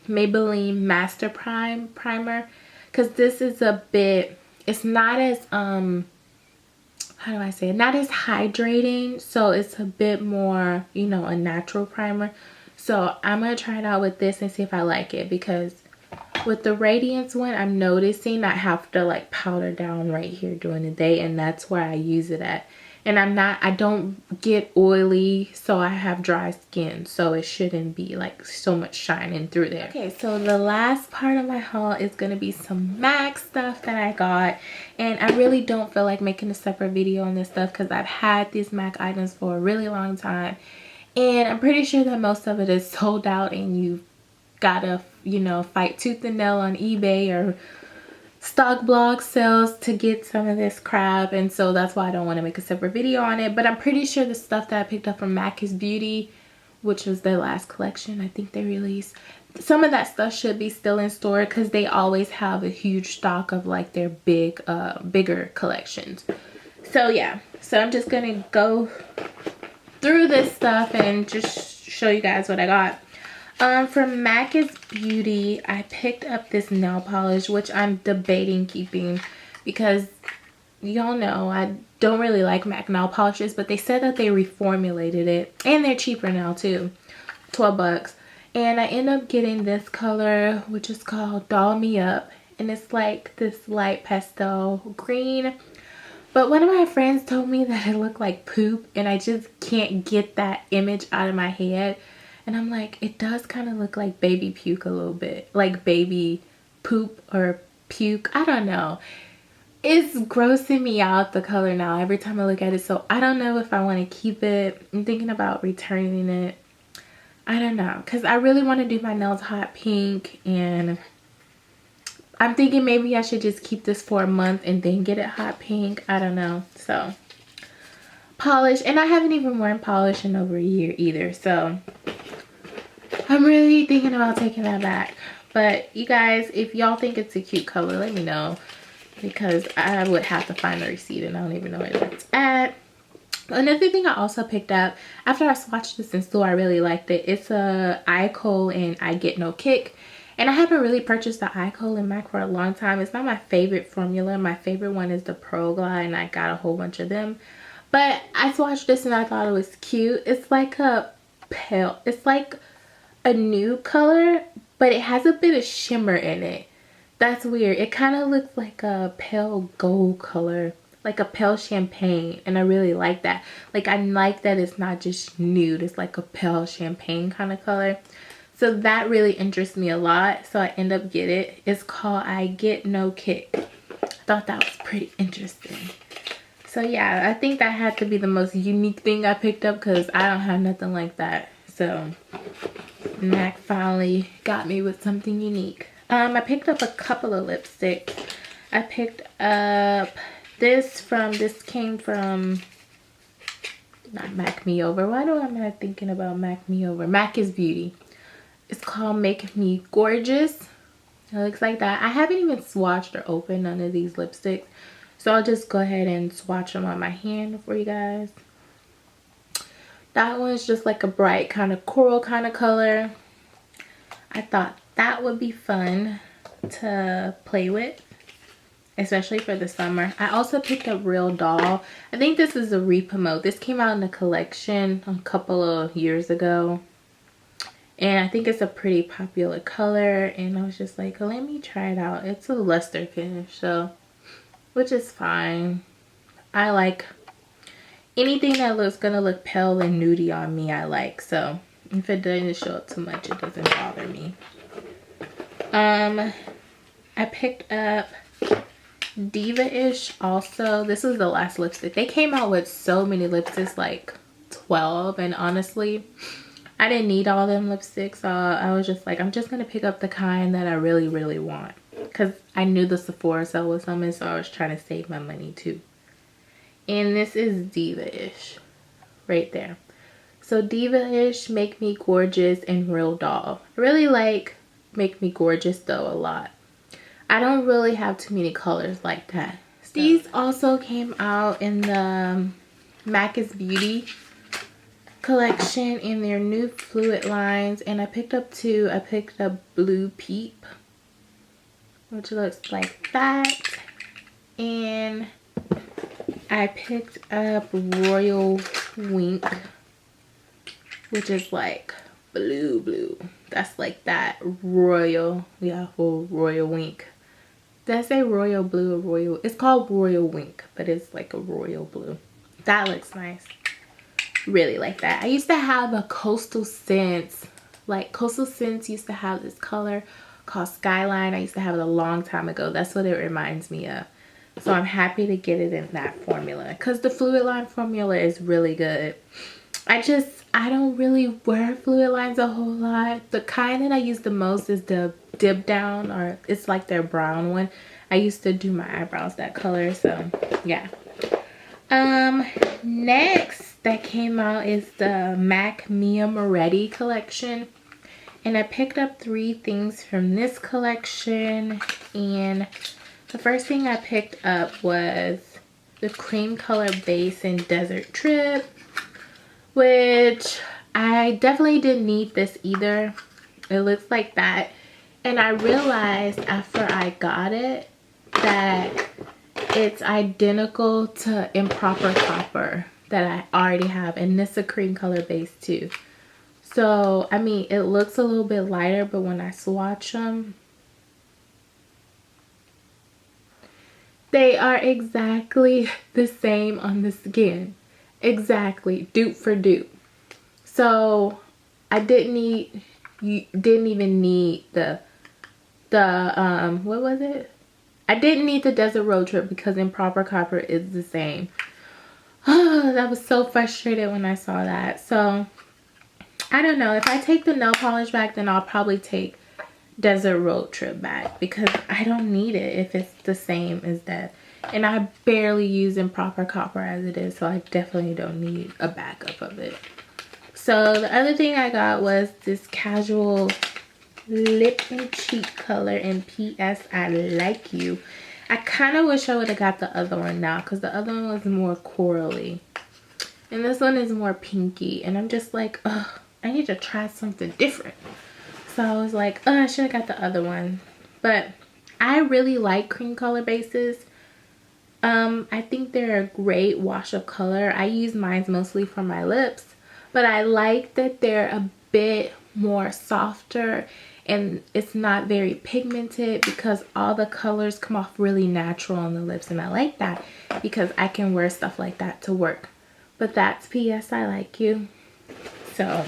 Maybelline Master Prime primer, because this is a bit, it's not as how do I say it, not as hydrating, so it's a bit more, you know, a natural primer. So I'm gonna try it out with this and see if I like it, because With the Radiance one, I'm noticing I have to like powder down right here during the day, and that's where I use it at. And I don't get oily, so I have dry skin, so it shouldn't be like so much shining through there. Okay, so the last part of my haul is gonna be some MAC stuff that I got. And I really don't feel like making a separate video on this stuff because I've had these MAC items for a really long time. And I'm pretty sure that most of it is sold out, and you've gotta, you know, fight tooth and nail on eBay or stock blog sales to get some of this crap. And so that's why I don't want to make a separate video on it. But I'm pretty sure the stuff that I picked up from Mac is Beauty, which was their last collection I think they released, some of that stuff should be still in store because they always have a huge stock of like their bigger collections. So yeah, so I'm just gonna go through this stuff and just show you guys what I got. From Mac is Beauty, I picked up this nail polish, which I'm debating keeping because y'all know I don't really like MAC nail polishes, but they said that they reformulated it and they're cheaper now too, 12 bucks. And I end up getting this color, which is called Doll Me Up, and it's like this light pastel green. But one of my friends told me that it looked like poop, and I just can't get that image out of my head. And I'm like, it does kind of look like baby puke a little bit. Like baby poop or puke. I don't know. It's grossing me out, the color now, every time I look at it. So I don't know if I want to keep it. I'm thinking about returning it. I don't know. Because I really want to do my nails hot pink. And I'm thinking maybe I should just keep this for a month and then get it hot pink. I don't know. So polish. And I haven't even worn polish in over a year either. So I'm really thinking about taking that back. But you guys, if y'all think it's a cute color, let me know, because I would have to find the receipt and I don't even know where it's at. Another thing I also picked up after I swatched this in store, I really liked it. It's a eye kohl and I Get No Kick. And I haven't really purchased the eye kohl in MAC for a long time. It's not my favorite formula. My favorite one is the Pro Glide, and I got a whole bunch of them. But I swatched this and I thought it was cute. It's like a pale, it's like a nude color, but it has a bit of shimmer in it. That's weird. It kind of looks like a pale gold color, like a pale champagne, and I really like that. Like, I like that it's not just nude, it's like a pale champagne kind of color. So that really interests me a lot, so I end up getting it. It's called I Get No Kick. I thought that was pretty interesting. So yeah, I think that had to be the most unique thing I picked up because I don't have nothing like that. So MAC finally got me with something unique. I picked up a couple of lipsticks. I picked up this came from, not Mac Me Over. Why do I not thinking about Mac Me Over? Mac is Beauty. It's called Make Me Gorgeous. It looks like that. I haven't even swatched or opened none of these lipsticks, so I'll just go ahead and swatch them on my hand for you guys. That one's just like a bright kind of coral kind of color. I thought that would be fun to play with, especially for the summer. I also picked up Real Doll. I think this is a re-promote. This came out in a collection a couple of years ago, and I think it's a pretty popular color, and I was just like, oh, let me try it out. It's a luster finish, so, which is fine. I like anything that looks gonna look pale and nudie on me. I like, so if it doesn't show up too much, it doesn't bother me. I picked up Diva-ish also. This is the last lipstick. They came out with so many lipsticks, like 12, and honestly, I didn't need all them lipsticks. I was just like, I'm just gonna pick up the kind that I really, really want, because I knew the Sephora sale was coming, so I was trying to save my money too. And this is Diva-ish right there. So Diva-ish, Make Me Gorgeous, and Real Doll. I really like Make Me Gorgeous though a lot. I don't really have too many colors like that. So these also came out in the MAC is Beauty collection in their new fluid lines, and I picked up two. I picked up Blue Peep, which looks like that, and I picked up Royal Wink, which is like blue. That's like that royal, yeah, well, royal wink. Did I say royal blue or royal? It's called royal wink, but it's like a royal blue. That looks nice. Really like that. I used to have a Coastal Scents. Like Coastal Scents used to have this color called Skyline. I used to have it a long time ago. That's what it reminds me of. So I'm happy to get it in that formula because the Fluid Line formula is really good. I don't really wear fluid lines a whole lot. The kind that I use the most is the Dip Down, or it's like their brown one. I used to do my eyebrows that color, so yeah. Next that came out is the MAC Mia Moretti collection. And I picked up 3 things from this collection, and the first thing I picked up was the cream color base in Desert Trip, which I definitely didn't need this either. It looks like that. And I realized after I got it that it's identical to Improper Copper that I already have. And this is a cream color base too. So, I mean, it looks a little bit lighter, but when I swatch them, they are exactly the same on the skin. Exactly, dupe for dupe. So I didn't even need the what was it? I didn't need the Desert Road Trip because Improper Copper is the same. Oh, that was so frustrated when I saw that. So I don't know. If I take the nail polish back, then I'll probably take Desert Road Trip back because I don't need it if it's the same as that. And I barely use Improper Copper as it is, so I definitely don't need a backup of it. So the other thing I got was this casual lip and cheek color in PS I Like You. I kind of wish I would have got the other one now because the other one was more corally. And this one is more pinky. And I'm just like, ugh, I need to try something different. So I was like, oh, I should have got the other one. But I really like cream color bases. I think they're a great wash of color. I use mine mostly for my lips. But I like that they're a bit more softer. And it's not very pigmented because all the colors come off really natural on the lips. And I like that because I can wear stuff like that to work. But that's PS I Like You. So,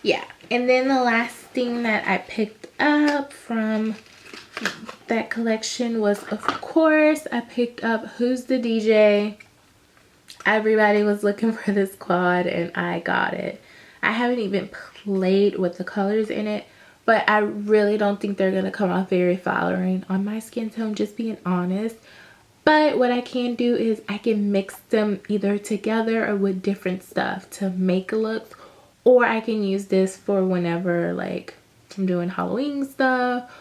yeah. And then the last thing that I picked up from that collection was, of course, I picked up Who's the DJ. Everybody was looking for this quad and I got it. I haven't even played with the colors in it, but I really don't think they're going to come off very flowering on my skin tone, just being honest. But what I can do is I can mix them either together or with different stuff to make looks. Or I can use this for whenever like I'm doing Halloween stuff,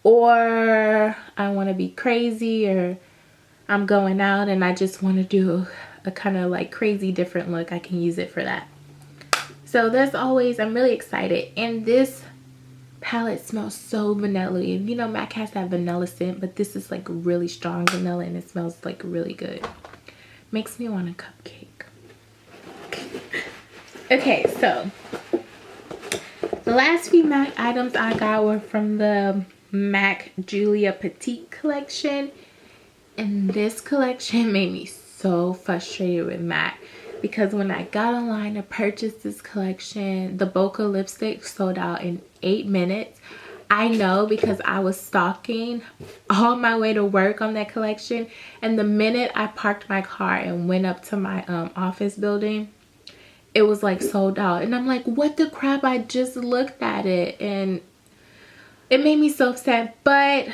or I want to be crazy, or I'm going out and I just want to do a kind of like crazy different look. I can use it for that. So that's always, I'm really excited. And this palette smells so vanilla-y. You know, MAC has that vanilla scent, but this is like really strong vanilla and it smells like really good. Makes me want a cupcake. Okay, so the last few MAC items I got were from the MAC Julia Petite collection. And this collection made me so frustrated with MAC because when I got online to purchase this collection, the Bokeh lipstick sold out in 8 minutes. I know because I was stalking all my way to work on that collection. And the minute I parked my car and went up to my office building, it was like sold out. And I'm like, what the crap? I just looked at it and it made me so upset. But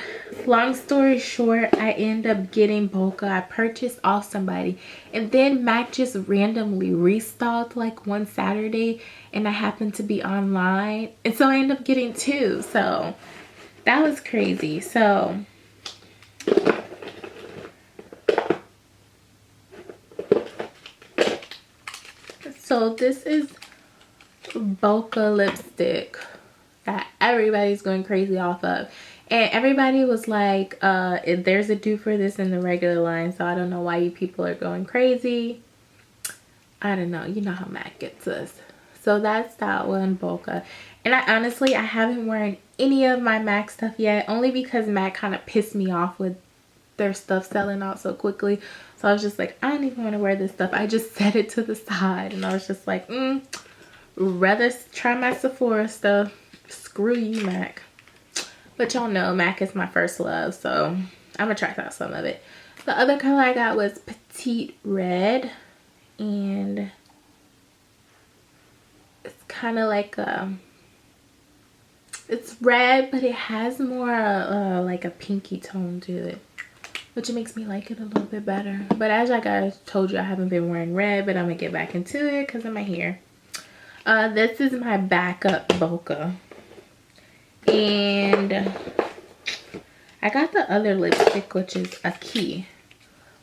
long story short, I ended up getting Bokeh. I purchased off somebody. And then MAC just randomly restocked like one Saturday. And I happened to be online. And so I ended up getting 2. So that was crazy. So this is Bokeh lipstick that everybody's going crazy off of. And everybody was like, there's a dupe for this in the regular line. So I don't know why you people are going crazy. I don't know. You know how MAC gets us. So that's that one, Boca. And I honestly haven't worn any of my MAC stuff yet, only because MAC kind of pissed me off with their stuff selling out so quickly. So I was just like, I don't even want to wear this stuff. I just set it to the side and I was just like, rather try my Sephora stuff. Screw you, MAC. But y'all know MAC is my first love, so I'm gonna try out some of it. The other color I got was Petite Red, and it's kind of like it's red, but it has more like a pinky tone to it, which makes me like it a little bit better. But as I guys told you, I haven't been wearing red, but I'm gonna get back into it because of my hair. This is my backup Boca, and I got the other lipstick, which is a Key,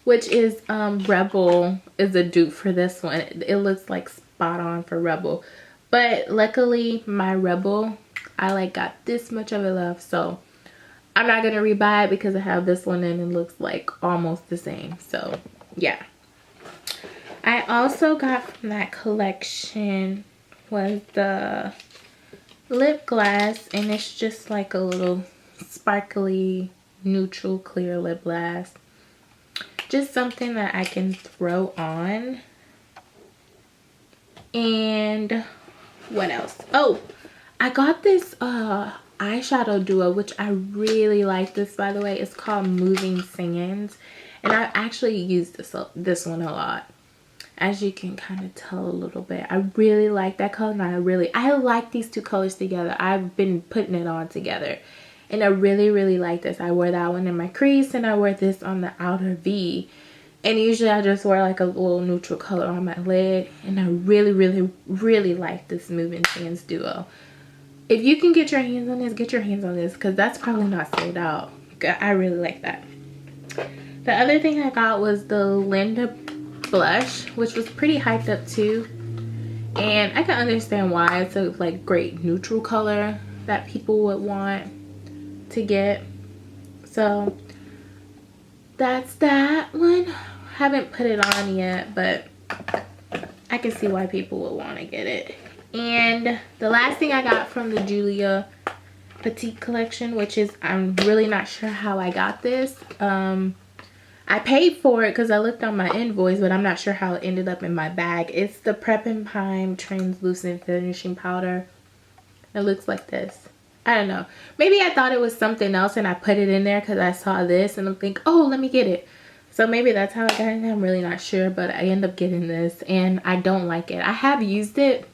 which is Rebel is a dupe for this one. It looks like spot on for Rebel, but luckily my Rebel, I like got this much of it left, so I'm not gonna rebuy it because I have this one and it looks like almost the same. So yeah, I also got from that collection was the lip gloss, and it's just like a little sparkly neutral clear lip gloss, just something that I can throw on. And what else? Oh, I got this eyeshadow duo, which I really like. This, by the way, it's called Moving Sands, and I actually used this one a lot, as you can kind of tell a little bit. I really like that color, and I like these two colors together. I've been putting it on together, and I really like this. I wear that one in my crease, and I wear this on the outer V, and usually I just wear like a little neutral color on my lid, and I really like this Moving Sands duo. If you can get your hands on this, get your hands on this, because that's probably not sold out. I really like that. The other thing I got was the Linda blush, which was pretty hyped up too, and I can understand why. It's a like great neutral color that people would want to get. So that's that one. Haven't put it on yet, but I can see why people would want to get it. And the last thing I got from the Julia Petite collection, which is, I'm really not sure how I got this. I paid for it because I looked on my invoice, but I'm not sure how it ended up in my bag. It's the Prep and Prime Translucent Finishing Powder. It looks like this. I don't know. Maybe I thought it was something else and I put it in there because I saw this and I'm thinking, oh, let me get it. So maybe that's how I got it. I'm really not sure, but I end up getting this and I don't like it. I have used it,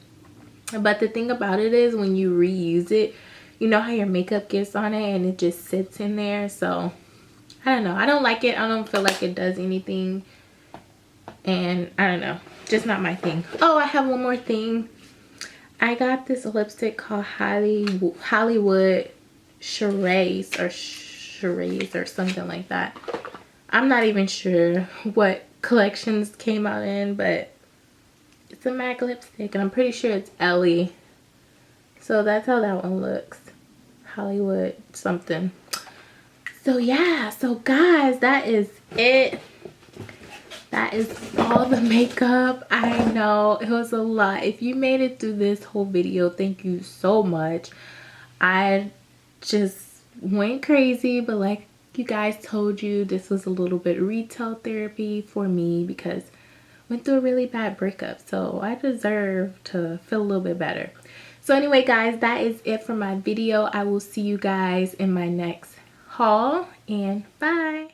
but the thing about it is when you reuse it, you know how your makeup gets on it and it just sits in there. So I don't know. I don't like it. I don't feel like it does anything. And I don't know. Just not my thing. Oh, I have one more thing. I got this lipstick called Hollywood Charades or something like that. I'm not even sure what collections came out in, but it's a MAC lipstick and I'm pretty sure it's Ellie. So that's how that one looks. Hollywood something. So yeah, so guys, that is it. That is all the makeup. I know it was a lot. If you made it through this whole video, thank you so much. I just went crazy, but like you guys told you, this was a little bit retail therapy for me because I went through a really bad breakup. So I deserve to feel a little bit better. So anyway, guys, that is it for my video. I will see you guys in my next haul, and bye.